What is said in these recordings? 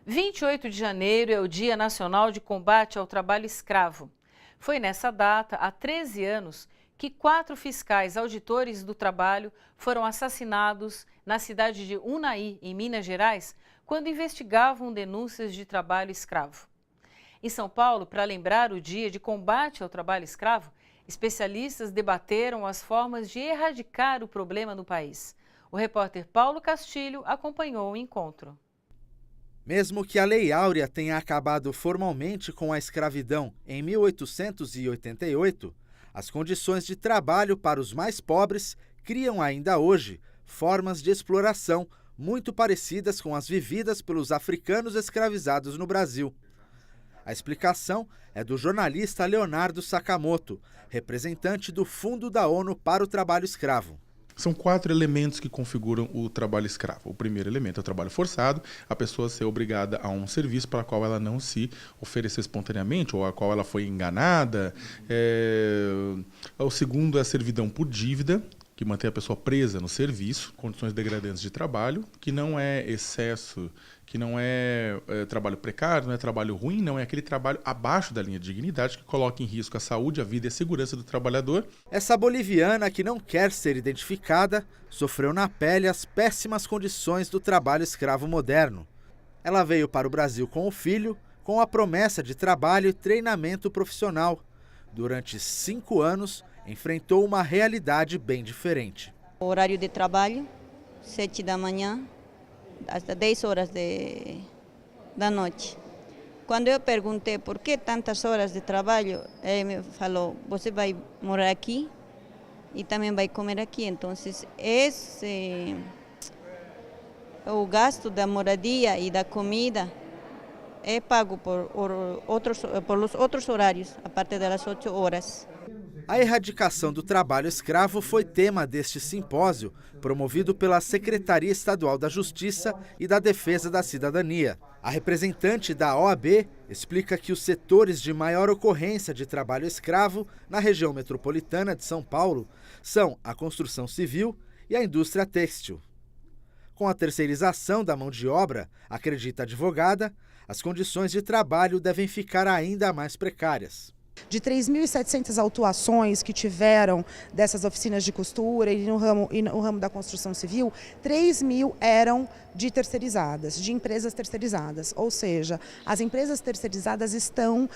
28 de janeiro é o Dia Nacional de Combate ao Trabalho Escravo. Foi nessa data, há 13 anos, que 4 fiscais auditores do trabalho foram assassinados na cidade de Unai, em Minas Gerais, quando investigavam denúncias de trabalho escravo. Em São Paulo, para lembrar o Dia de Combate ao Trabalho Escravo, especialistas debateram as formas de erradicar o problema no país. O repórter Paulo Castilho acompanhou o encontro. Mesmo que a Lei Áurea tenha acabado formalmente com a escravidão em 1888, as condições de trabalho para os mais pobres criam ainda hoje formas de exploração muito parecidas com as vividas pelos africanos escravizados no Brasil. A explicação é do jornalista Leonardo Sakamoto, representante do Fundo da ONU para o Trabalho Escravo. São 4 elementos que configuram o trabalho escravo. O primeiro elemento é o trabalho forçado, a pessoa ser obrigada a um serviço para o qual ela não se ofereceu espontaneamente ou a qual ela foi enganada. O segundo é a servidão por dívida, que mantém a pessoa presa no serviço, condições degradantes de trabalho, que não é excesso, que não é trabalho precário, não é trabalho ruim, não é aquele trabalho abaixo da linha de dignidade que coloca em risco a saúde, a vida e a segurança do trabalhador. Essa boliviana, que não quer ser identificada, sofreu na pele as péssimas condições do trabalho escravo moderno. Ela veio para o Brasil com o filho, com a promessa de trabalho e treinamento profissional. Durante 5 anos, enfrentou uma realidade bem diferente. O horário de trabalho, 7 da manhã, até 10 horas da noite. Quando eu perguntei por que tantas horas de trabalho, ele me falou, você vai morar aqui e também vai comer aqui. Então, o gasto da moradia e da comida é pago por os outros horários, a partir das 8 horas. A erradicação do trabalho escravo foi tema deste simpósio, promovido pela Secretaria Estadual da Justiça e da Defesa da Cidadania. A representante da OAB explica que os setores de maior ocorrência de trabalho escravo na região metropolitana de São Paulo são a construção civil e a indústria têxtil. Com a terceirização da mão de obra, acredita a advogada, as condições de trabalho devem ficar ainda mais precárias. De 3.700 autuações que tiveram dessas oficinas de costura e no ramo da construção civil, 3.000 eram de terceirizadas, de empresas terceirizadas. Ou seja, as empresas terceirizadas estão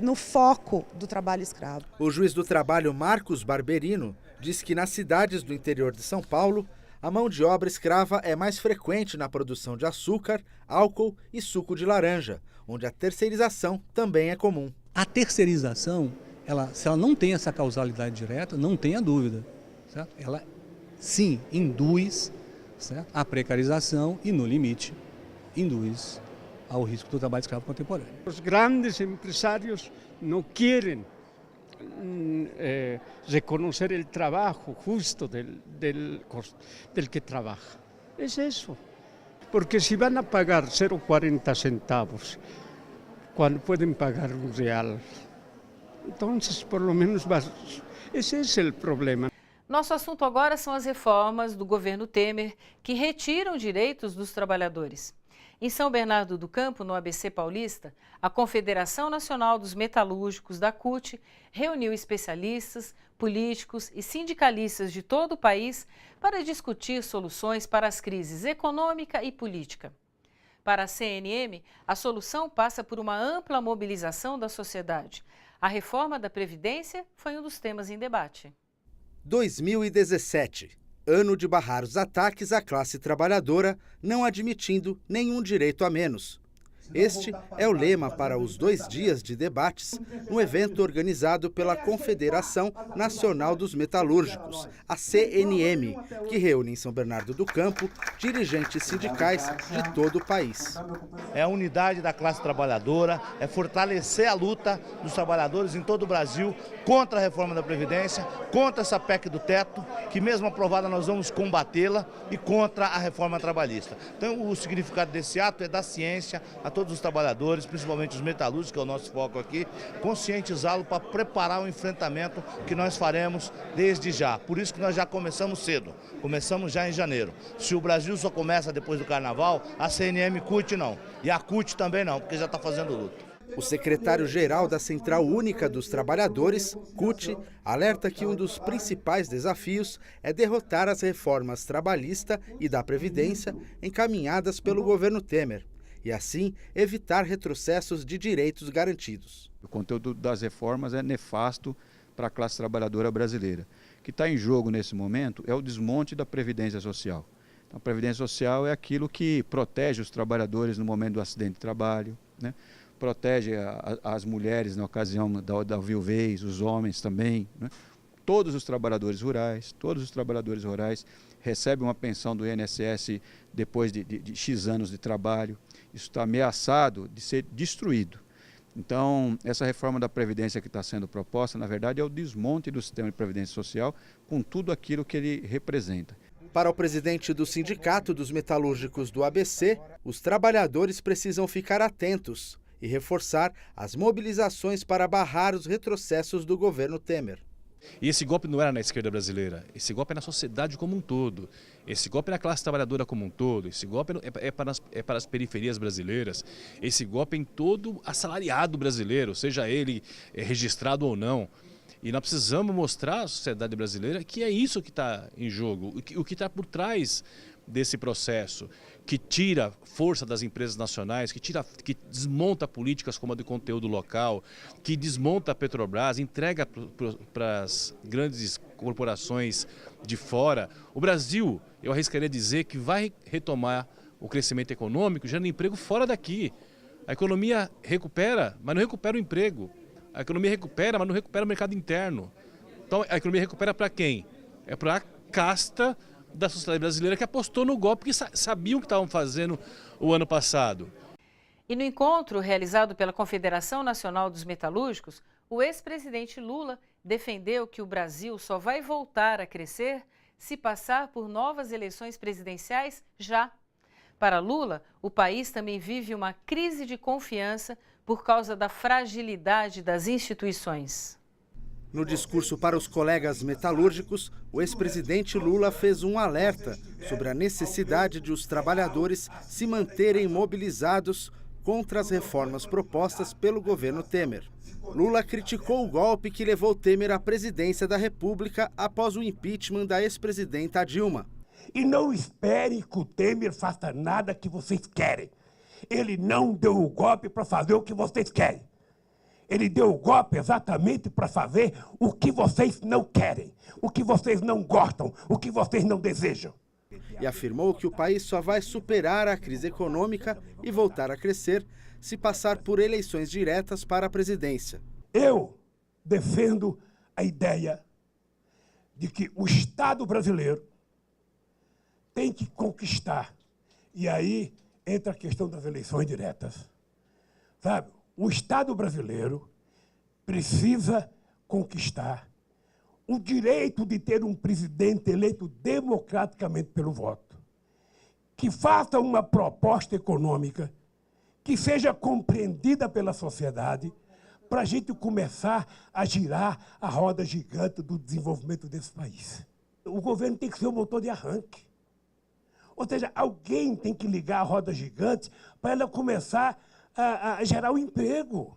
no foco do trabalho escravo. O juiz do trabalho Marcos Barberino diz que nas cidades do interior de São Paulo, a mão de obra escrava é mais frequente na produção de açúcar, álcool e suco de laranja, onde a terceirização também é comum. A terceirização, se ela não tem essa causalidade direta, não tenha dúvida. Certo? Ela, sim, induz, certo, a precarização e, no limite, induz ao risco do trabalho escravo contemporâneo. Os grandes empresários não querem reconhecer o trabalho justo del que trabalha. É isso. Porque se vão a pagar 0,40 centavos, quando podem pagar R$1. Então, por lo menos, esse é o problema. Nosso assunto agora são as reformas do governo Temer que retiram direitos dos trabalhadores. Em São Bernardo do Campo, no ABC Paulista, a Confederação Nacional dos Metalúrgicos, da CUT, reuniu especialistas, políticos e sindicalistas de todo o país para discutir soluções para as crises econômica e política. Para a CNM, a solução passa por uma ampla mobilização da sociedade. A reforma da Previdência foi um dos temas em debate. 2017, ano de barrar os ataques à classe trabalhadora, não admitindo nenhum direito a menos. Este é o lema para os 2 dias de debates no evento organizado pela Confederação Nacional dos Metalúrgicos, a CNM, que reúne em São Bernardo do Campo dirigentes sindicais de todo o país. É a unidade da classe trabalhadora, é fortalecer a luta dos trabalhadores em todo o Brasil contra a reforma da Previdência, contra essa PEC do teto, que mesmo aprovada nós vamos combatê-la, e contra a reforma trabalhista. Então o significado desse ato é dar ciência a todos os trabalhadores, principalmente os metalúrgicos, que é o nosso foco aqui, conscientizá-lo para preparar o enfrentamento que nós faremos desde já. Por isso que nós já começamos cedo, começamos já em janeiro. Se o Brasil só começa depois do Carnaval, a CNM CUT não, e a CUT também não, porque já está fazendo luta. O secretário-geral da Central Única dos Trabalhadores, CUT, alerta que um dos principais desafios é derrotar as reformas trabalhista e da Previdência encaminhadas pelo governo Temer e, assim, evitar retrocessos de direitos garantidos. O conteúdo das reformas é nefasto para a classe trabalhadora brasileira. O que está em jogo nesse momento é o desmonte da Previdência Social. Então, a Previdência Social é aquilo que protege os trabalhadores no momento do acidente de trabalho, né? Protege as mulheres na ocasião da viuvez, os homens também, né? Todos os trabalhadores rurais recebem uma pensão do INSS depois de X anos de trabalho. Isso está ameaçado de ser destruído. Então, essa reforma da Previdência que está sendo proposta, na verdade, é o desmonte do sistema de Previdência Social com tudo aquilo que ele representa. Para o presidente do Sindicato dos Metalúrgicos do ABC, os trabalhadores precisam ficar atentos e reforçar as mobilizações para barrar os retrocessos do governo Temer. E esse golpe não era na esquerda brasileira, esse golpe é na sociedade como um todo, esse golpe é na classe trabalhadora como um todo, esse golpe é para as periferias brasileiras, esse golpe é em todo assalariado brasileiro, seja ele registrado ou não. E nós precisamos mostrar à sociedade brasileira que é isso que está em jogo, o que está por trás desse processo, que tira força das empresas nacionais, que desmonta políticas como a de conteúdo local, que desmonta a Petrobras, entrega para as grandes corporações de fora. O Brasil, eu arriscaria dizer que vai retomar o crescimento econômico, gerando emprego fora daqui. A economia recupera, mas não recupera o emprego. A economia recupera, mas não recupera o mercado interno. Então, a economia recupera para quem? É para a casta da sociedade brasileira que apostou no golpe, que sabiam o que estavam fazendo o ano passado. E no encontro realizado pela Confederação Nacional dos Metalúrgicos, o ex-presidente Lula defendeu que o Brasil só vai voltar a crescer se passar por novas eleições presidenciais já. Para Lula, o país também vive uma crise de confiança por causa da fragilidade das instituições. No discurso para os colegas metalúrgicos, o ex-presidente Lula fez um alerta sobre a necessidade de os trabalhadores se manterem mobilizados contra as reformas propostas pelo governo Temer. Lula criticou o golpe que levou Temer à presidência da República após o impeachment da ex-presidenta Dilma. E não espere que o Temer faça nada que vocês querem. Ele não deu o golpe para fazer o que vocês querem. Ele deu o golpe exatamente para fazer o que vocês não querem, o que vocês não gostam, o que vocês não desejam. E afirmou que o país só vai superar a crise econômica e voltar a crescer se passar por eleições diretas para a presidência. Eu defendo a ideia de que o Estado brasileiro tem que conquistar, e aí entra a questão das eleições diretas, sabe? O Estado brasileiro precisa conquistar o direito de ter um presidente eleito democraticamente pelo voto, que faça uma proposta econômica que seja compreendida pela sociedade para a gente começar a girar a roda gigante do desenvolvimento desse país. O governo tem que ser o motor de arranque. Ou seja, alguém tem que ligar a roda gigante para ela começar a gerar um emprego,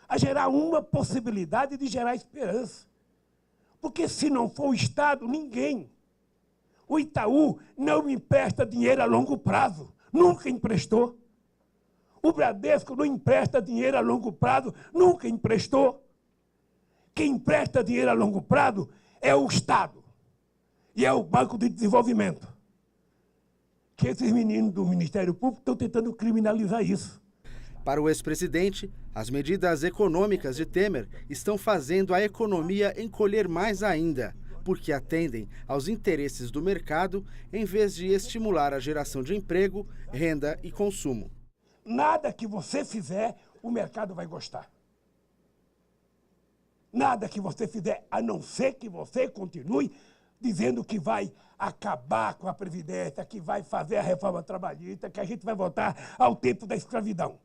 a gerar uma possibilidade de gerar esperança. Porque se não for o Estado, ninguém. O Itaú não empresta dinheiro a longo prazo, nunca emprestou. O Bradesco não empresta dinheiro a longo prazo, nunca emprestou. Quem empresta dinheiro a longo prazo é o Estado e é o Banco de Desenvolvimento. Que esses meninos do Ministério Público estão tentando criminalizar isso. Para o ex-presidente, as medidas econômicas de Temer estão fazendo a economia encolher mais ainda, porque atendem aos interesses do mercado em vez de estimular a geração de emprego, renda e consumo. Nada que você fizer, o mercado vai gostar. Nada que você fizer, a não ser que você continue dizendo que vai acabar com a Previdência, que vai fazer a reforma trabalhista, que a gente vai voltar ao tempo da escravidão.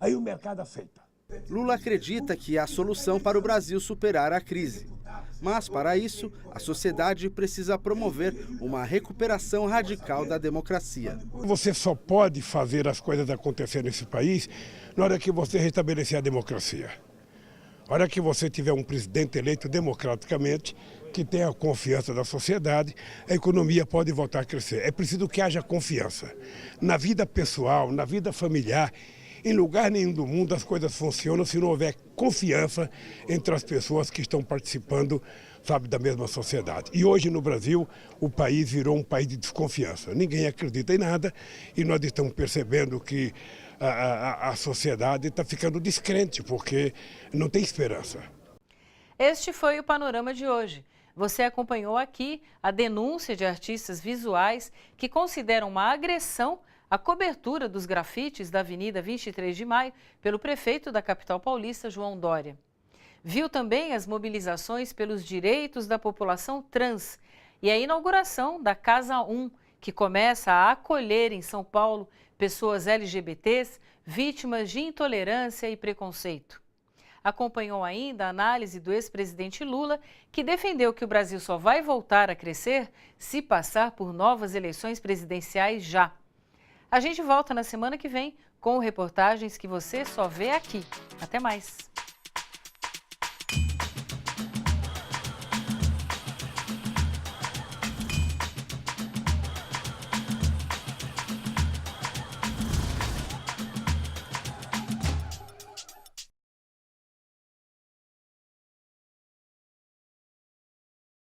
Aí o mercado aceita. Lula acredita que há solução para o Brasil superar a crise. Mas, para isso, a sociedade precisa promover uma recuperação radical da democracia. Você só pode fazer as coisas acontecer nesse país na hora que você restabelecer a democracia. Na hora que você tiver um presidente eleito democraticamente, que tenha a confiança da sociedade, a economia pode voltar a crescer. É preciso que haja confiança. Na vida pessoal, na vida familiar, em lugar nenhum do mundo as coisas funcionam se não houver confiança entre as pessoas que estão participando, sabe, da mesma sociedade. E hoje no Brasil o país virou um país de desconfiança. Ninguém acredita em nada e nós estamos percebendo que a sociedade está ficando descrente porque não tem esperança. Este foi o Panorama de hoje. Você acompanhou aqui a denúncia de artistas visuais que consideram uma agressão a cobertura dos grafites da Avenida 23 de Maio pelo prefeito da capital paulista, João Dória. Viu também as mobilizações pelos direitos da população trans e a inauguração da Casa 1, que começa a acolher em São Paulo pessoas LGBTs vítimas de intolerância e preconceito. Acompanhou ainda a análise do ex-presidente Lula, que defendeu que o Brasil só vai voltar a crescer se passar por novas eleições presidenciais já. A gente volta na semana que vem com reportagens que você só vê aqui. Até mais!